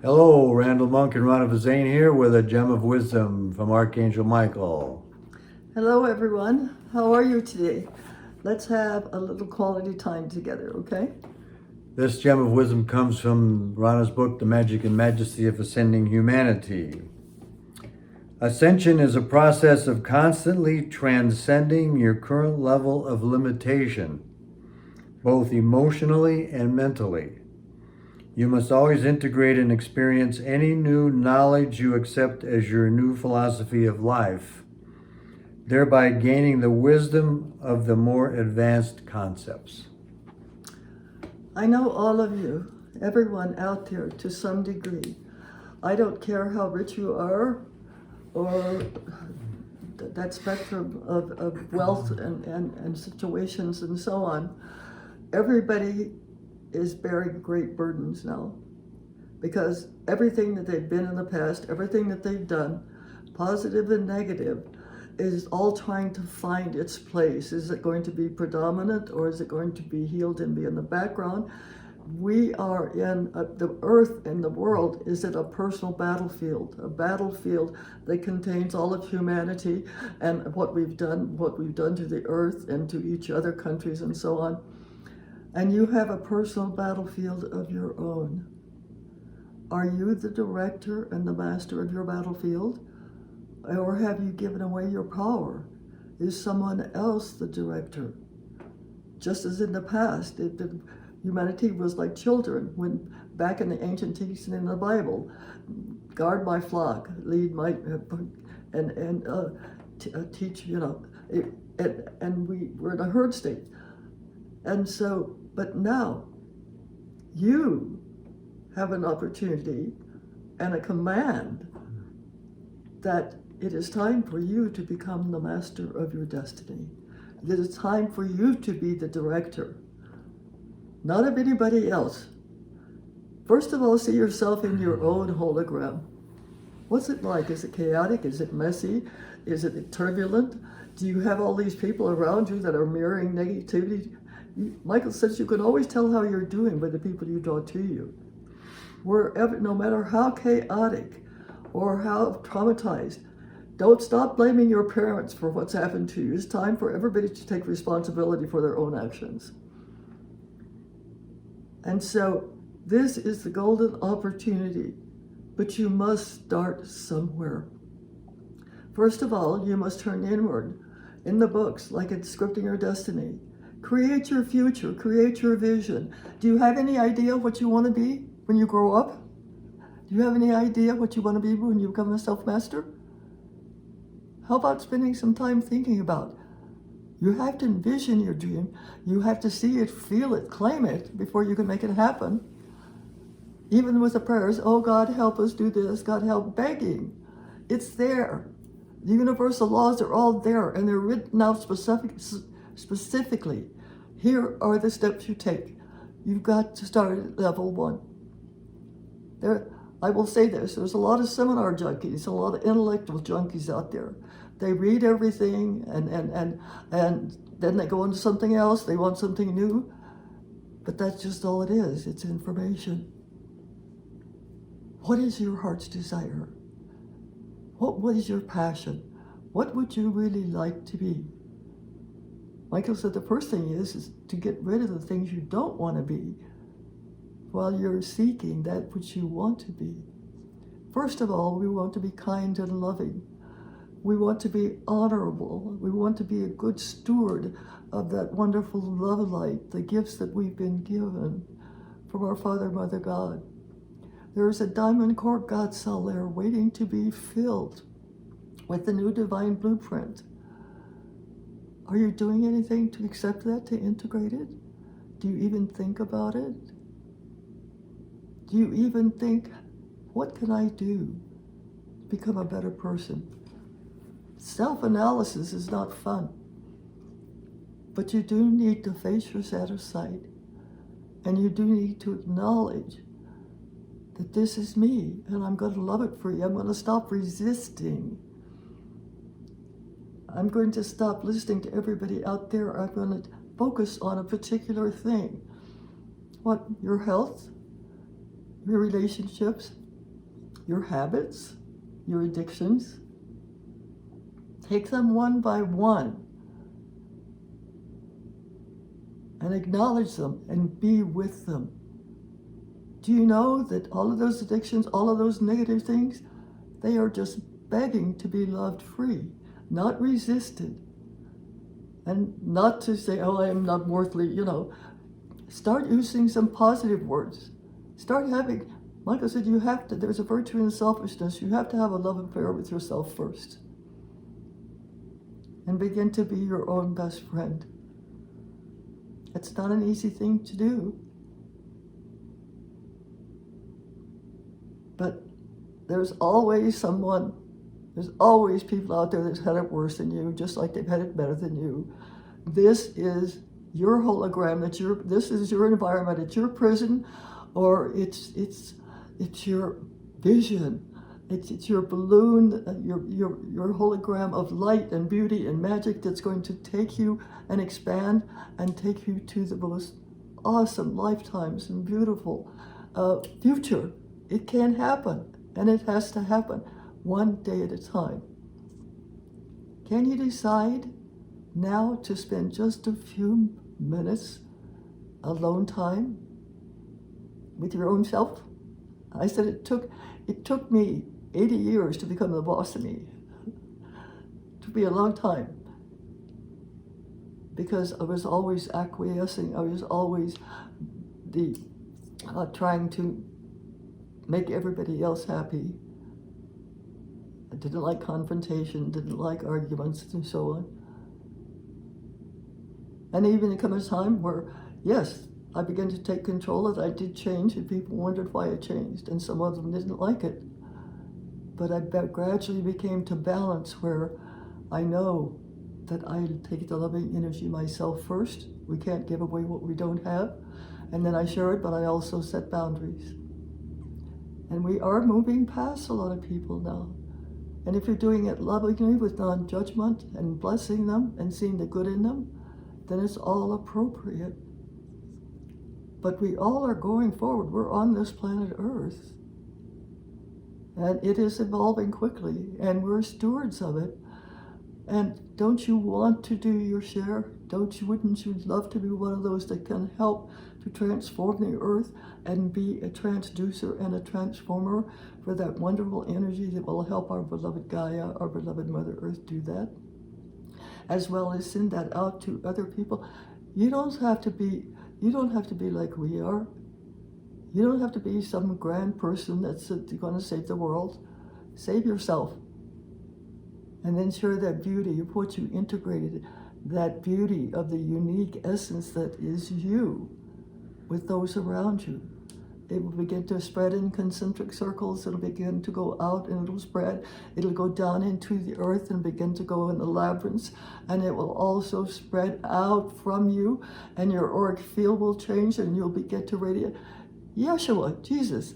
Hello, Randall Monk and Ronald Zane here with a gem of wisdom from Archangel Michael. Hello, everyone. How are you today? Let's have a little quality time together, okay? This gem of wisdom comes from Rana's book, The Magic and Majesty of Ascending Humanity. Ascension is a process of constantly transcending your current level of limitation, both emotionally and mentally. You must always integrate and experience any new knowledge you accept as your new philosophy of life, thereby gaining the wisdom of the more advanced concepts. I know all of you, everyone out there to some degree. I don't care how rich you are or that spectrum of wealth and situations and so on. Everybody is bearing great burdens now because everything that they've been in the past, everything that they've done, positive and negative, is all trying to find its place. Is it going to be predominant or is it going to be healed and be in the background? We are in the earth and the world is in a personal battlefield, a battlefield that contains all of humanity and what we've done to the earth and to each other countries and so on. And you have a personal battlefield of your own. Are you the director and the master of your battlefield? Or have you given away your power? Is someone else the director? Just as in the past, humanity was like children when back in the ancient teaching in the Bible, guard my flock, lead my, teach, and we were in a herd state. And so, but now you have an opportunity and a command that it is time for you to become the master of your destiny. It is time for you to be the director, not of anybody else. First of all, see yourself in your own hologram. What's it like? Is it chaotic? Is it messy? Is it turbulent? Do you have all these people around you that are mirroring negativity? Michael says you can always tell how you're doing by the people you draw to you. Wherever, no matter how chaotic or how traumatized, don't stop blaming your parents for what's happened to you. It's time for everybody to take responsibility for their own actions. And so this is the golden opportunity, but you must start somewhere. First of all, you must turn inward in the books, like in Scripting Your Destiny. Create your future, create your vision. Do you have any idea what you want to be when you grow up? Do you have any idea what you want to be when you become a self-master? How about spending some time thinking about? You have to envision your dream. You have to see it, feel it, claim it before you can make it happen. Even with the prayers, oh God, help us do this, God help, begging. It's there. The universal laws are all there and they're written out specifically. Here are the steps you take. You've got to start at level 1. I will say this, there's a lot of seminar junkies, a lot of intellectual junkies out there. They read everything and then they go into something else, they want something new, but that's just all it is, it's information. What is your heart's desire? What is your passion? What would you really like to be? Michael said the first thing is to get rid of the things you don't want to be while you're seeking that which you want to be. First of all, we want to be kind and loving. We want to be honorable. We want to be a good steward of that wonderful love light, the gifts that we've been given from our Father, Mother, God. There is a diamond core God cell there waiting to be filled with the new divine blueprint. Are you doing anything to accept that, to integrate it? Do you even think about it? Do you even think, what can I do to become a better person? Self-analysis is not fun, but you do need to face your shadow side, and you do need to acknowledge that this is me, and I'm going to love it for you. I'm going to stop resisting. I'm going to stop listening to everybody out there. I'm going to focus on a particular thing. What? Your health, your relationships, your habits, your addictions. Take them one by one and acknowledge them and be with them. Do you know that all of those addictions, all of those negative things, they are just begging to be loved free, not resisted. And not to say, oh, I am not worthily, Start using some positive words. Start having, Michael said, there's a virtue in selfishness. You have to have a love affair with yourself first. And begin to be your own best friend. It's not an easy thing to do. But there's always people out there that's had it worse than you, just like they've had it better than you. This is your hologram, this is your environment, it's your prison, or it's your vision. It's your balloon, your hologram of light and beauty and magic that's going to take you and expand and take you to the most awesome lifetimes and beautiful future. It can happen, and it has to happen one day at a time. Can you decide now to spend just a few minutes alone time with your own self? I said it took me 80 years to become the boss of me. It took me a long time because I was always acquiescing. I was always trying to make everybody else happy. I didn't like confrontation, didn't like arguments, and so on. And even there comes a time where, yes, I began to take control of it. I did change, and people wondered why I changed, and some of them didn't like it. But I gradually became to balance where I know that I take the loving energy myself first. We can't give away what we don't have. And then I share it, but I also set boundaries. And we are moving past a lot of people now. And if you're doing it lovingly with non-judgment and blessing them and seeing the good in them, then it's all appropriate. But we all are going forward. We're on this planet Earth. And it is evolving quickly, and we're stewards of it. And don't you want to do your share? Wouldn't you love to be one of those that can help to transform the earth and be a transducer and a transformer for that wonderful energy that will help our beloved Gaia, our beloved Mother Earth, do that? As well as send that out to other people. You don't have to be like we are. You don't have to be some grand person that's going to save the world. Save yourself. And then share that beauty of what you integrated, that beauty of the unique essence that is you with those around you. It will begin to spread in concentric circles. It'll begin to go out and it'll spread. It'll go down into the earth and begin to go in the labyrinths. And it will also spread out from you, and your auric field will change, and you'll begin to radiate. Yeshua, Jesus,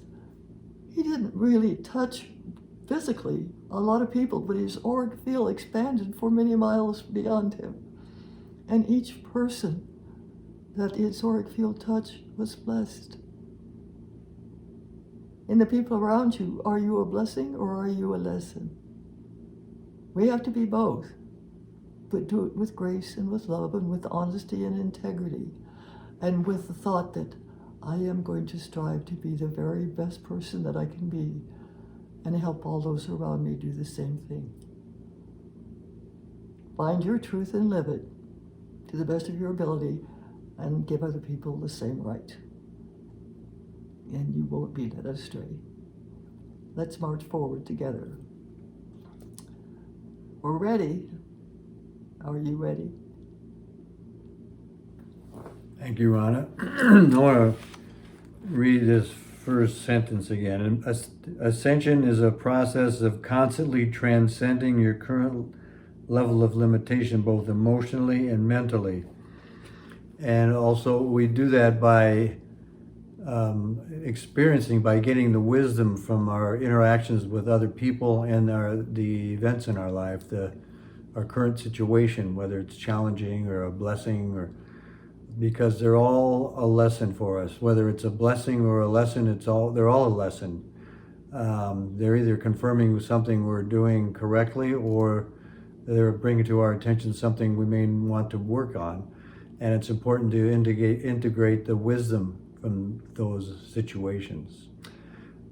he didn't really touch physically a lot of people, but his auric field expanded for many miles beyond him. And each person that his auric field touched was blessed. And the people around you, are you a blessing or are you a lesson? We have to be both, but do it with grace and with love and with honesty and integrity, and with the thought that I am going to strive to be the very best person that I can be and help all those around me do the same thing. Find your truth and live it to the best of your ability, and give other people the same right. And you won't be led astray. Let's march forward together. We're ready. Are you ready? Thank you, Rana. I want to read this first sentence again. Ascension is a process of constantly transcending your current level of limitation, both emotionally and mentally. And also we do that by experiencing, by getting the wisdom from our interactions with other people and the events in our life, our current situation, whether it's challenging or a blessing, or because they're all a lesson for us. Whether it's a blessing or a lesson, they're all a lesson. They're either confirming something we're doing correctly, or they're bringing to our attention something we may want to work on. And it's important to integrate the wisdom from those situations.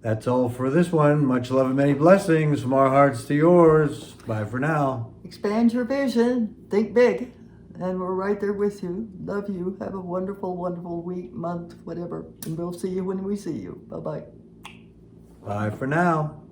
That's all for this one. Much love and many blessings from our hearts to yours. Bye for now. Expand your vision, think big, and we're right there with you. Love you. Have a wonderful, wonderful week, month, whatever. And we'll see you when we see you. Bye-bye. Bye for now.